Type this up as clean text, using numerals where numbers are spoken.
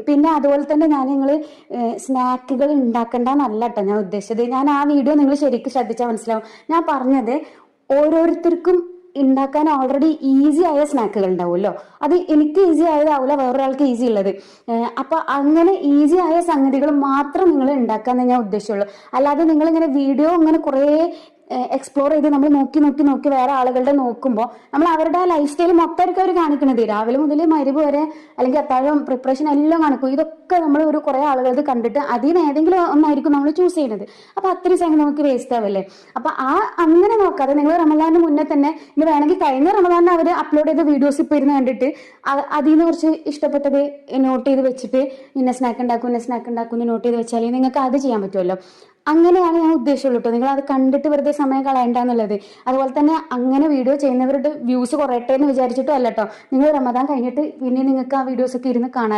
പിന്നെ അതുപോലെ തന്നെ ഞാൻ നിങ്ങൾ സ്നാക്കുകൾ ഉണ്ടാക്കണ്ടെന്നല്ല കേട്ടോ ഞാൻ ഉദ്ദേശിച്ചത്. ഞാൻ ആ വീഡിയോ നിങ്ങൾ ശരിക്കും ശ്രദ്ധിച്ചാൽ മനസ്സിലാവും. ഞാൻ പറഞ്ഞത് ഓരോരുത്തർക്കും ഉണ്ടാക്കാൻ ഓൾറെഡി ഈസി ആയ സ്നാക്കുകൾ ഉണ്ടാവുമല്ലോ. അത് എനിക്ക് ഈസി ആയതാവില്ല വേറൊരാൾക്ക് ഈസി ഉള്ളത്. അപ്പൊ അങ്ങനെ ഈസി ആയ സംഗതികൾ മാത്രം നിങ്ങൾ ഉണ്ടാക്കാന്നേ ഞാൻ ഉദ്ദേശിച്ചുള്ളൂ. അല്ലാതെ നിങ്ങൾ ഇങ്ങനെ വീഡിയോ ഇങ്ങനെ കുറേ എക്സ്പ്ലോർ ചെയ്ത് നമ്മൾ നോക്കി നോക്കി നോക്കി വേറെ ആളുകളുടെ നോക്കുമ്പോൾ നമ്മൾ അവരുടെ ലൈഫ് സ്റ്റൈൽ മൊത്തമായിരിക്കും അവർ കാണിക്കുന്നത്. രാവിലെ മുതൽ മരുവ് വരെ അല്ലെങ്കിൽ അത്താഴം പ്രിപ്പറേഷൻ എല്ലാം കാണിക്കും. ഇതൊക്കെ നമ്മൾ ഒരു കുറെ ആളുകൾ കണ്ടിട്ട് അതിൽ നിന്ന് ഏതെങ്കിലും ഒന്നായിരിക്കും നമ്മൾ ചൂസ് ചെയ്യുന്നത്. അപ്പൊ അത്രയും സമയം നമുക്ക് വേസ്റ്റ് ആവല്ലേ. അപ്പൊ അങ്ങനെ നോക്കാതെ നിങ്ങൾ റമദാനിന് മുന്നേ തന്നെ ഇനി വേണമെങ്കിൽ കഴിഞ്ഞ റമദാനിന് അവർ അപ്ലോഡ് ചെയ്ത വീഡിയോസ് ഇപ്പൊ ഇരുന്ന് കണ്ടിട്ട് അതിൽ നിന്ന് കുറച്ച് ഇഷ്ടപ്പെട്ടത് നോട്ട് ചെയ്ത് വെച്ചിട്ട് ഇന്ന സ്നാക്ക് ഉണ്ടാക്കും നോട്ട് ചെയ്ത് വെച്ചാൽ നിങ്ങൾക്ക് അത് ചെയ്യാൻ പറ്റുമല്ലോ. അങ്ങനെയാണ് ഞാൻ ഉദ്ദേശിച്ചുള്ളൂ കേട്ടോ. നിങ്ങൾ അത് കണ്ടിട്ട് വെറുതെ സമയം കളയണ്ടെന്നുള്ളത്. അതുപോലെ തന്നെ അങ്ങനെ വീഡിയോ ചെയ്യുന്നവരുടെ വ്യൂസ് കുറയട്ടെ എന്ന് വിചാരിച്ചിട്ടും അല്ല കേട്ടോ. നിങ്ങൾ റമദാൻ കഴിഞ്ഞിട്ട് പിന്നെ നിങ്ങൾക്ക് ആ വീഡിയോസ് ഒക്കെ ഇരുന്ന് കാണാലോ.